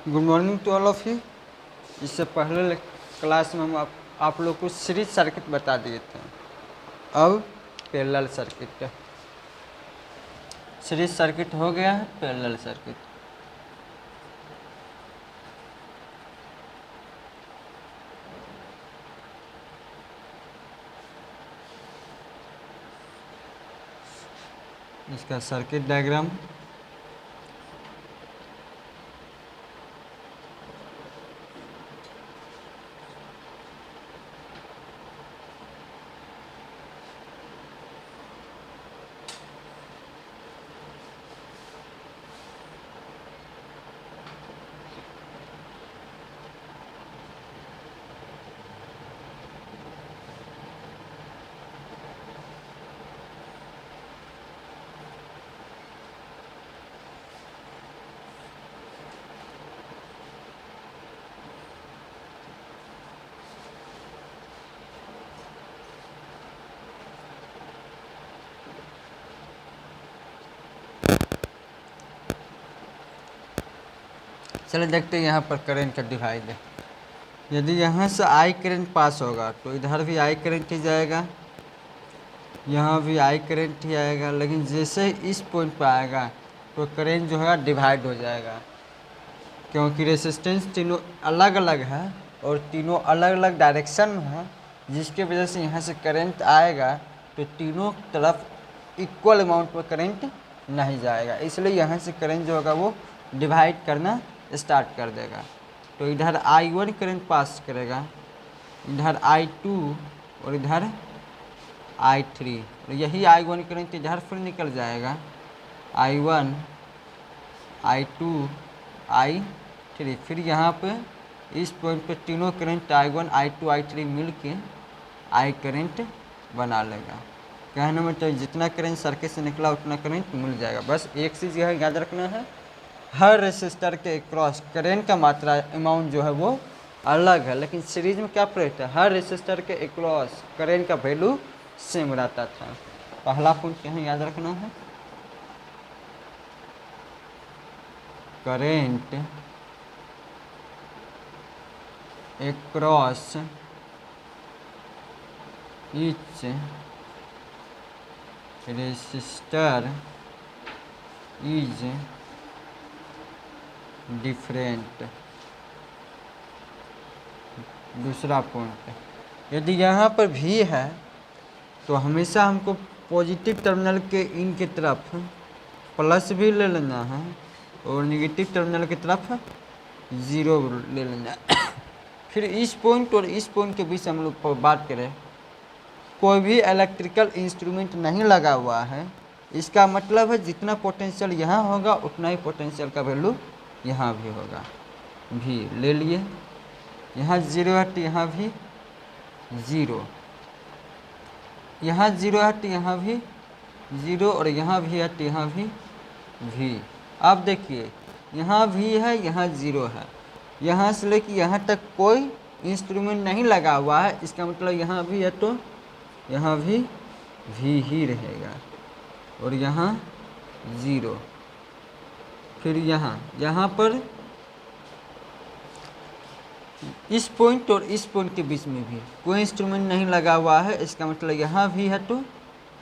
Good morning to all of you. इससे पहले class में हम आप लोग को सीरीज सर्किट बता दिए थे। अब पैरेलल सर्किट, सीरीज सर्किट हो गया है पैरेलल सर्किट। इसका सर्किट डायग्राम चलिए देखते हैं यहाँ पर करंट का डिवाइड है। यदि यहाँ से आई करंट पास होगा तो इधर भी आई करंट ही जाएगा, यहाँ भी आई करंट ही आएगा। लेकिन जैसे इस पॉइंट पर आएगा तो करंट जो है डिवाइड हो जाएगा, क्योंकि रेसिस्टेंस तीनों अलग अलग है और तीनों अलग अलग डायरेक्शन में है, जिसके वजह से यहाँ से करंट आएगा तो तीनों तरफ इक्वल अमाउंट में करंट नहीं जाएगा। इसलिए यहाँ से करंट जो होगा वो डिवाइड करना स्टार्ट कर देगा। तो इधर I1 करंट पास करेगा, इधर I2 और इधर I3, और यही I1 करंट इधर फिर निकल जाएगा, I1 I2 I3। फिर यहाँ पे इस पॉइंट पे तीनों करंट I1 I2 I3 मिल के I करंट बना लेगा। कहने में तो जितना करंट सर्किट से निकला उतना करंट मिल जाएगा। बस एक चीज़ यह याद रखना है, हर रेसिस्टर के क्रॉस करंट का मात्रा अमाउंट जो है वो अलग है, लेकिन सीरीज में क्या प्रेट है, हर रेसिस्टर के अक्रॉस करंट का वैल्यू सेम रहता था। पहला पॉइंट यहाँ याद रखना है, current across each resistor is different. दूसरा पॉइंट, यदि यहाँ पर भी है तो हमेशा हमको पॉजिटिव टर्मिनल के इन की तरफ प्लस भी ले लेना है और नेगेटिव टर्मिनल की तरफ ज़ीरो ले लेना है। फिर इस पॉइंट और इस पॉइंट के बीच हम लोग बात करें, कोई भी इलेक्ट्रिकल इंस्ट्रूमेंट नहीं लगा हुआ है, इसका मतलब है जितना पोटेंशियल यहाँ होगा उतना ही पोटेंशियल का वैल्यू यहाँ भी होगा। भी ले लिए, यहाँ जीरो है तो यहाँ भी ज़ीरो, यहाँ जीरो है तो यहाँ भी ज़ीरो, और यहाँ भी है तो यहाँ भी। अब देखिए यहाँ भी है, यहाँ ज़ीरो है, यहाँ से लेकर यहाँ तक कोई इंस्ट्रूमेंट नहीं लगा हुआ है, इसका मतलब यहाँ भी है तो यहाँ भी ही रहेगा, और यहाँ ज़ीरो। फिर यहाँ पर इस पॉइंट और इस पॉइंट के बीच में भी कोई इंस्ट्रूमेंट नहीं लगा हुआ है, इसका मतलब यहाँ भी है तो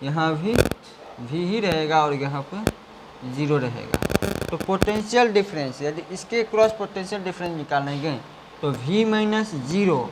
यहाँ भी ही रहेगा, और यहाँ पर ज़ीरो रहेगा। तो पोटेंशियल डिफरेंस, यदि इसके क्रॉस पोटेंशियल डिफरेंस निकालेंगे तो V माइनस ज़ीरो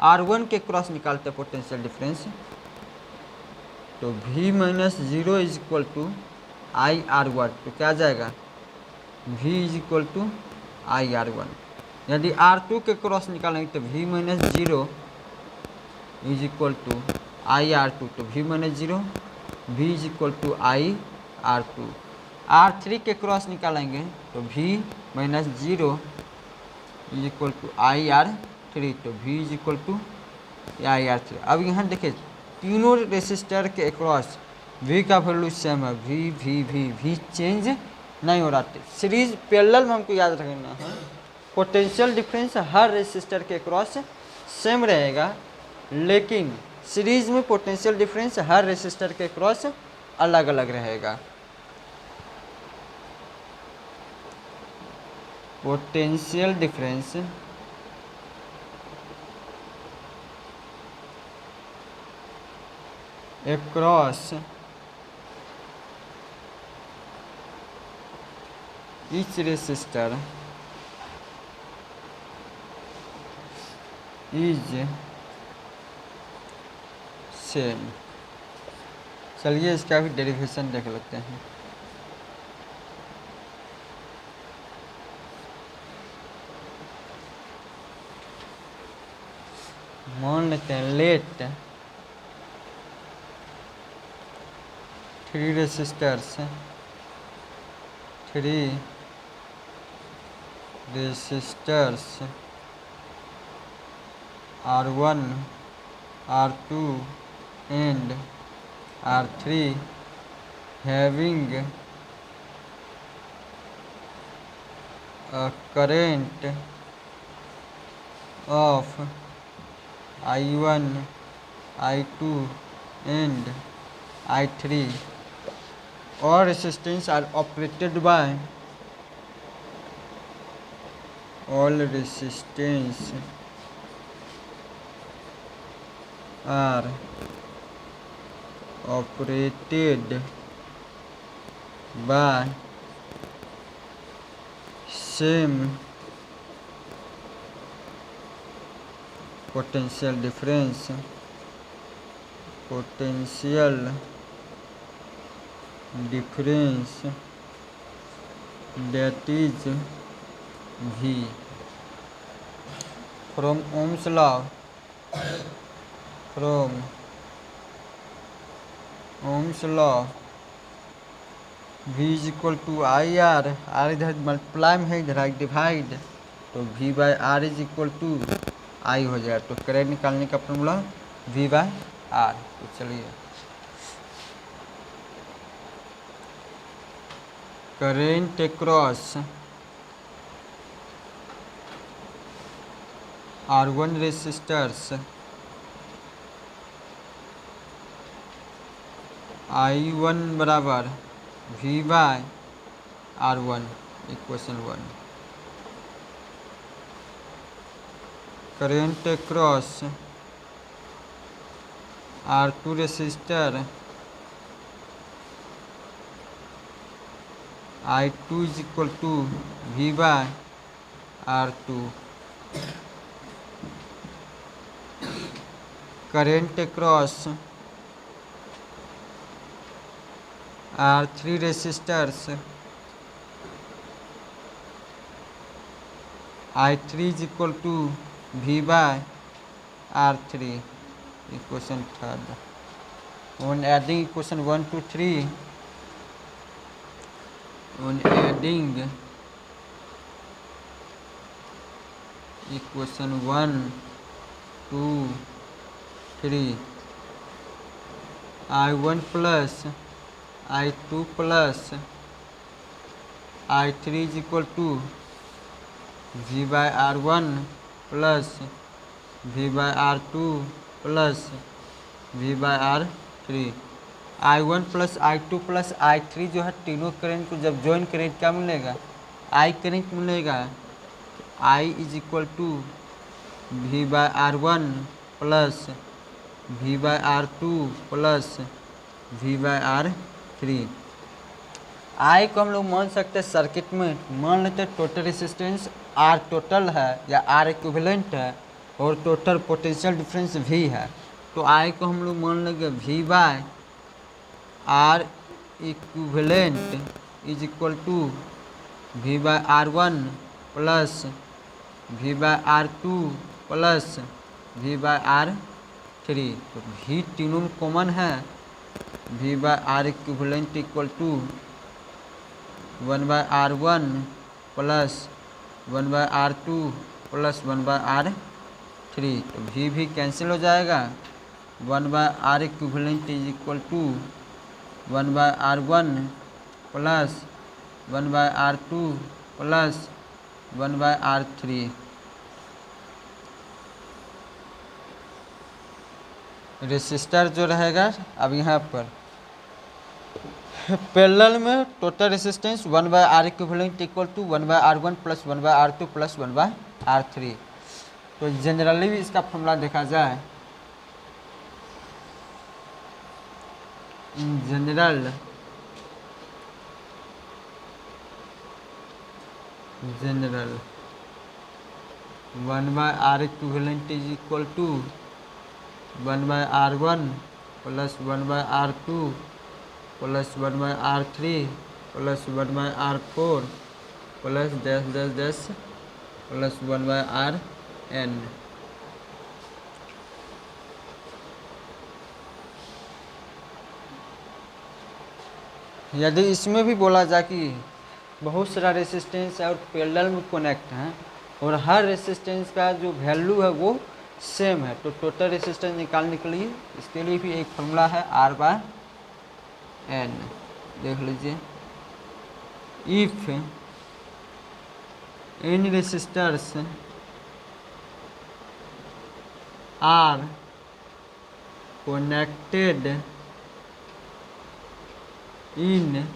R1 के क्रॉस निकालते हैं पोटेंशियल डिफरेंस, तो V माइनस zero is equal to IR1। तो क्या आ जाएगा, V is equal to IR1। यदि R2 के क्रॉस निकालेंगे तो V माइनस zero is equal to IR2, तो V माइनस zero V is equal to IR2। R3 के क्रॉस निकालेंगे तो V माइनस zero is equal to IR3, तो V is equal to IR3। अब यहाँ देखिए तीनों रेसिस्टर के अक्रॉस V का वैल्यू सेम है, V चेंज नहीं हो रहा। सीरीज पैरेलल में हमको याद रखना है, पोटेंशियल डिफरेंस हर रेसिस्टर के क्रॉस सेम रहेगा, लेकिन सीरीज में पोटेंशियल डिफरेंस हर रेसिस्टर के क्रॉस अलग अलग रहेगा। Potential difference across each resistor is same। चलिए इसका भी डेरिवेशन देख लेते हैं। मान लेते हैं let 3 resistors R1 R2 and R3 having a current of I1 I2 and I3 all resistance are operated by all resistance are operated by same potential difference that is V from Ohm's law V is equal to I R इधर multiply में है, इधर divide, तो V by R is equal to I हो जाएगा। तो current निकालने का फॉर्मूला V बाय आर। तो चलिए current across R1 resistors I1 बराबर V by R1 equation 1। Current across R2 resistor I2 is equal to V by R2। Current across R3 resistors I3 is equal to V by R3 equation 3। on adding equation 1 to 3 on adding equation 1 2 3 I1 plus I2 plus I3 is equal to V by R1 plus V by R2 plus V by R3। I1 plus I2 plus I3 जो है तीनों current को जब join करेंगे क्या मिलेगा, I current मिलेगा। I is equal to V by R1 plus V by R2 plus V by R3। I को हम लोग मान सकते हैं सर्किट में, मान लेते हैं टोटल रेसिस्टेंस R टोटल है या R इक्विवेलेंट है और टोटल पोटेंशियल डिफरेंस V है। तो I को हम लोग मान लेंगे V by R equivalent is equal to V by R1 plus V by R2 plus V by R3। तो V तीनों में कॉमन है, V by R equivalent equal to 1 by R1 plus 1 by R2 plus 1 by R3। तो V भी cancel हो जाएगा। 1 by R equivalent is equal to 1 by R1 plus 1 by R2 plus 1 by R3। Resistor जो रहेगा अब यहाँ पर parallel में total resistance 1/R equivalent equal to 1/R1 plus 1/R2 plus 1/R3। तो जनरली भी इसका फॉर्मूला देखा जाए, in general 1/R equivalent is equal to 1/R1 plus 1/R2 plus 1/R3 plus 1/R4 plus 10 plus 1/Rn। यदि इसमें भी बोला जाए कि बहुत सारा रेसिस्टेंस है और पैरेलल में कनेक्ट हैं और हर रेसिस्टेंस का जो वैल्यू है वो सेम है, तो टोटल रेसिस्टेंस निकालने के लिए इसके लिए भी एक फॉर्मूला है R/N। देख लीजिए, if any resistors are connected in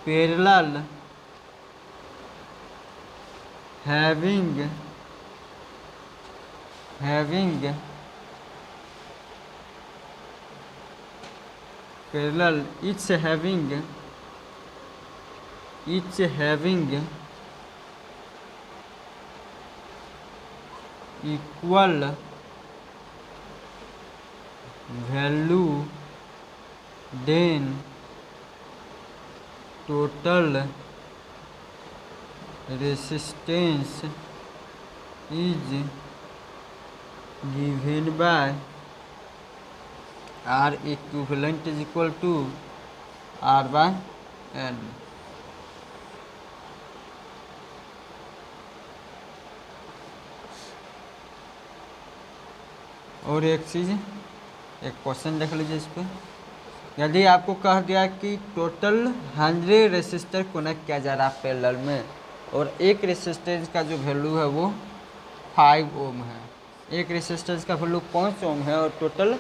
parallel having parallel each having equal value, then total resistance is given by R equivalent is equal to R/N। और एक चीज़, एक क्वेश्चन देख लीजिए इस पर। यदि आपको कह दिया कि टोटल 100 रेसिस्टर कनेक्ट किया जा रहा है पैरेलल में और एक रेसिस्टेंस का जो वैल्यू है वो 5 ओम है, एक रेसिस्टेंस का वैल्यू 5 ओम है और टोटल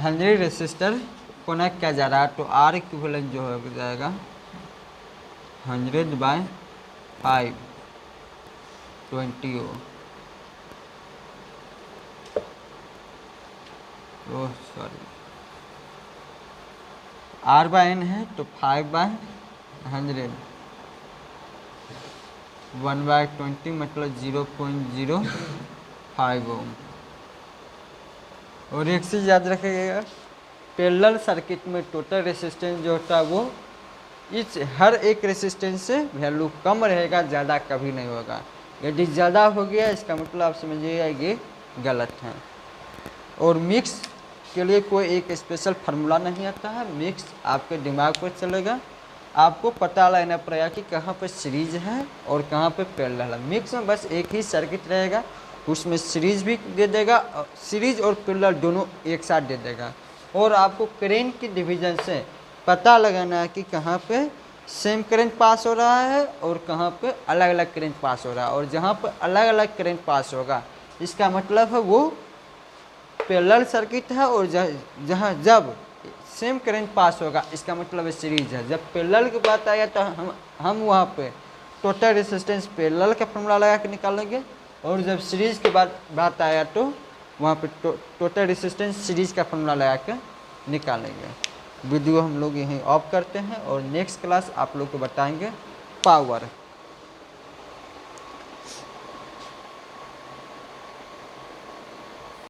100 रेसिस्टर कनेक्ट किया जा रहा है, तो R इक्विवेलेंट जो हो जाएगा 100/5 20 ओम। ओह सॉरी, R/N है तो 5/100 1/20 मतलब 0.05 ओम। और एक चीज़ याद रखिएगा, पैरेलल सर्किट में टोटल रेसिस्टेंस जो होता है वो इस हर एक रेसिस्टेंस से वैल्यू कम रहेगा, ज़्यादा कभी नहीं होगा। यदि ज़्यादा हो गया इसका मतलब आप समझिएगा ये गलत है। और मिक्स के लिए कोई एक स्पेशल फार्मूला नहीं आता है, मिक्स आपके दिमाग पर चलेगा, आपको पता लगना पड़ेगा कि कहाँ पे सीरीज है और कहाँ पे पैरेलल है। मिक्स में बस एक ही सर्किट रहेगा, उसमें सीरीज भी दे देगा, सीरीज और पैरेलल दोनों एक साथ दे देगा। और आपको करंट की डिवीजन से पता लगाना है कि कहाँ पे सेम करंट पास हो रहा है और कहाँ पे अलग अलग करंट पास हो रहा है। और जहाँ पे अलग अलग करंट पास होगा इसका मतलब है वो पैरेलल सर्किट है, और जहाँ जब सेम करंट पास होगा इसका मतलब है सीरीज है। जब पैरेलल की बात आएगा तो हम वहाँ पे टोटल रेसिस्टेंस पैरेलल का फॉर्मूला लगा के निकालेंगे, और जब सीरीज की बात आएगा तो वहाँ पे टोटल रेसिस्टेंस सीरीज का फॉर्मूला लगा के निकालेंगे। वीडियो हम लोग यहीं ऑफ करते हैं और नेक्स्ट क्लास आप लोग को बताएंगे पावर।